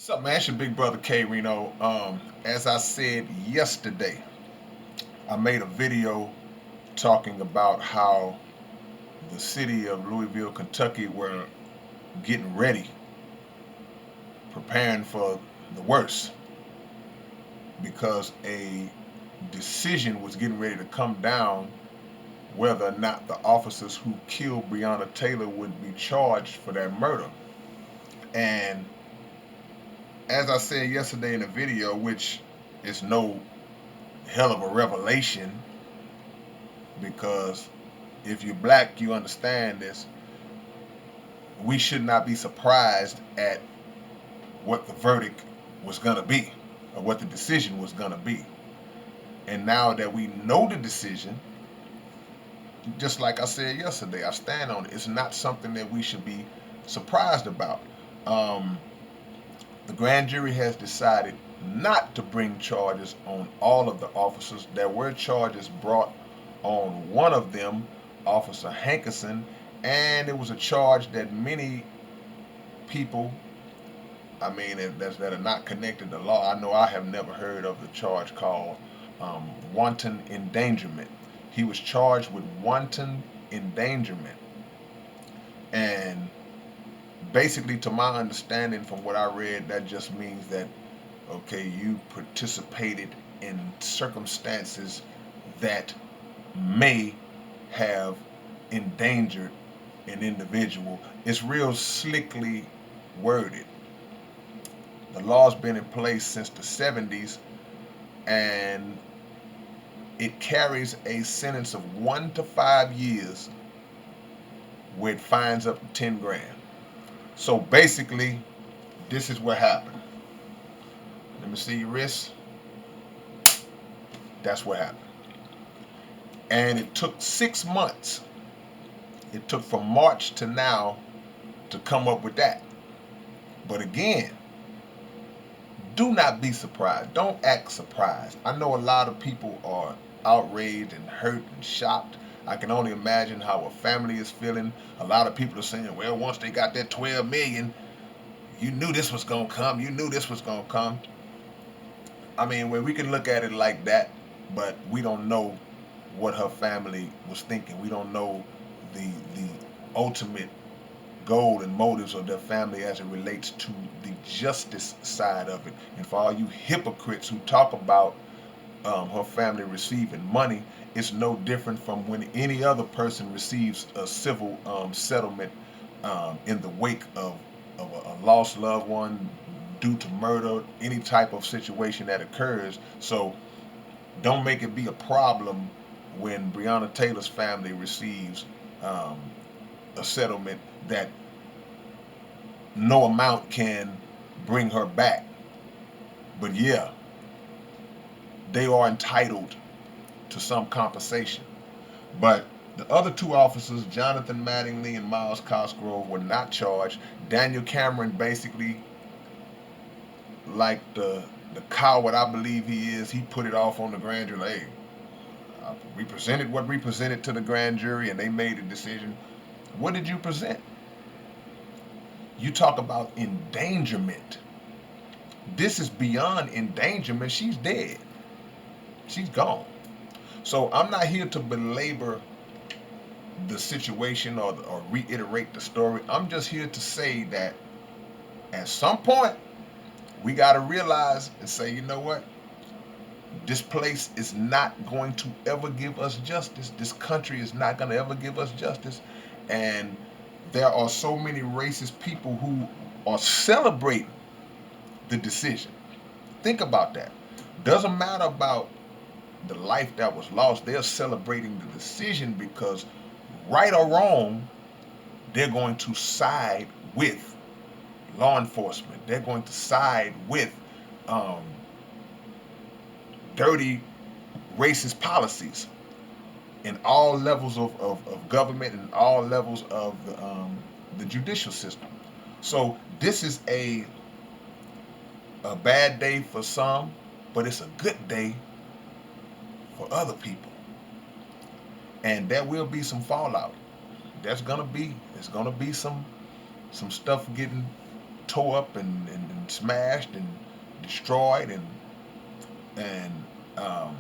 What's up, man? It's your big brother K-Rino. As I said yesterday, I made a video talking about how the city of Louisville, Kentucky were getting ready, preparing for the worst because a decision was getting ready to come down whether or not the officers who killed Breonna Taylor would be charged for that murder. And as I said yesterday in the video, which is no hell of a revelation because if you're black, you understand this. We should not be surprised at what the verdict was going to be or what the decision was going to be. And now that we know the decision, just like I said yesterday, I stand on it. It's not something that we should be surprised about. Um, the grand jury has decided not to bring charges on all of the officers. There were charges brought on one of them, Officer Hankerson, and it was a charge that many people, that are not connected to law. I know I have never heard of the charge called wanton endangerment. He was charged with wanton endangerment. And basically, to my understanding, from what I read, that just means that, okay, you participated in circumstances that may have endangered an individual. It's real slickly worded. The law's been in place since the 70s, and it carries a sentence of 1 to 5 years where it fines up to 10 grand. So basically, this is what happened. Let me see your wrist. That's what happened. And it took 6 months. It took from March to now to come up with that. But again, do not be surprised. Don't act surprised. I know a lot of people are outraged and hurt and shocked. I can only imagine how a family is feeling. A lot of people are saying, well, once they got that 12 million, you knew this was going to come. You knew this was going to come. I mean, well, we can look at it like that, but we don't know what her family was thinking. We don't know the ultimate goal and motives of their family as it relates to the justice side of it. And for all you hypocrites who talk about her family receiving money, it's no different from when any other person receives a civil settlement in the wake of a lost loved one due to murder, any type of situation that occurs. So don't make it be a problem when Breonna Taylor's family receives um, a settlement that no amount can bring her back. But yeah, they are entitled to some compensation. But the other two officers, Jonathan Mattingly and Miles Cosgrove, were not charged. Daniel Cameron, basically, like the coward I believe he is, he put it off on the grand jury. Hey, we presented what we presented to the grand jury, and they made a decision. What did you present? You talk about endangerment. This is beyond endangerment. She's dead. She's gone. So I'm not here to belabor the situation or reiterate the story. I'm just here to say that at some point we got to realize and say, you know what? This place is not going to ever give us justice. This country is not going to ever give us justice. And there are so many racist people who are celebrating the decision. Think about that. Doesn't matter about the life that was lost. They're celebrating the decision because, right or wrong, they're going to side with law enforcement. They're going to side with um, dirty racist policies in all levels of government and all levels of the judicial system. So this is a bad day for some, but it's a good day for other people. And there will be some fallout. There's gonna be some stuff getting tore up and smashed and destroyed, and um,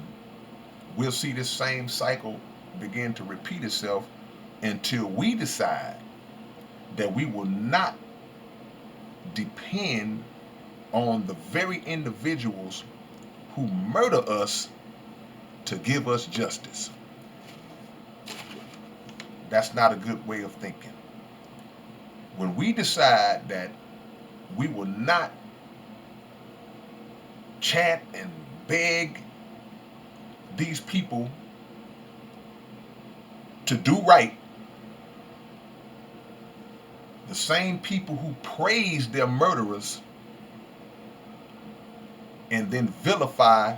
we'll see this same cycle begin to repeat itself until we decide that we will not depend on the very individuals who murder us to give us justice. That's not a good way of thinking. When we decide that we will not chant and beg these people to do right, the same people who praise their murderers and then vilify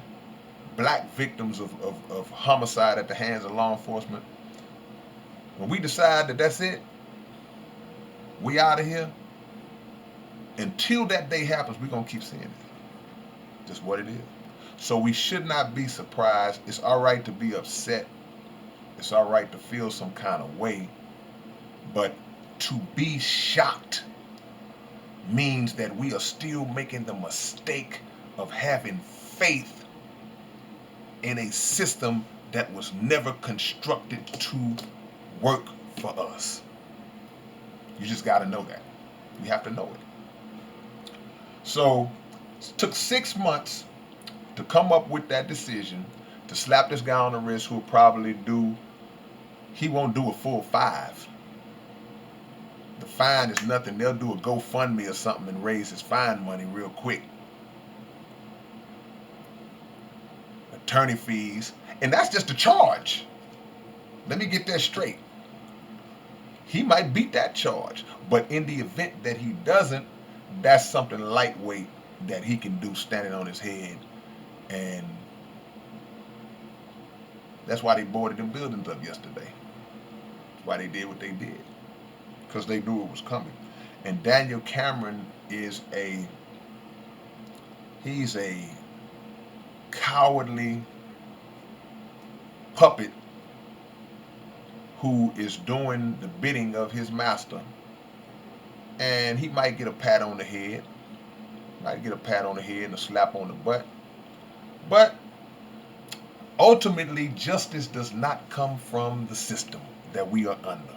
black victims of homicide at the hands of law enforcement, when we decide that that's it, we out of here, until that day happens, we're going to keep seeing it. Just what it is. So we should not be surprised. It's all right to be upset. It's all right to feel some kind of way. But to be shocked means that we are still making the mistake of having faith in a system that was never constructed to work for us. You just got to know that. You have to know it. So it took 6 months to come up with that decision to slap this guy on the wrist, who'll probably he won't do a full 5. The fine is nothing. They'll do a GoFundMe or something and raise his fine money real quick. Attorney fees. And that's just a charge. Let me get that straight. He might beat that charge. But in the event that he doesn't, that's something lightweight that he can do standing on his head. And that's why they boarded them buildings up yesterday. That's why they did what they did. Because they knew it was coming. And Daniel Cameron he's a cowardly puppet who is doing the bidding of his master. And he might get a pat on the head. Might get a pat on the head and a slap on the butt. But ultimately, justice does not come from the system that we are under.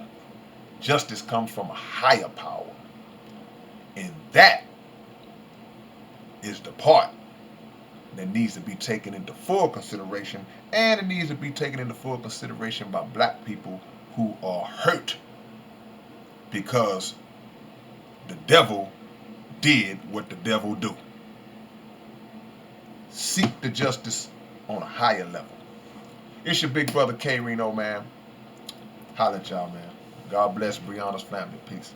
Justice comes from a higher power. And that is the part that needs to be taken into full consideration. And it needs to be taken into full consideration by black people who are hurt because the devil did what the devil do. Seek the justice on a higher level. It's your big brother K-Rino, man. Holla at y'all, man. God bless Breonna's family. Peace.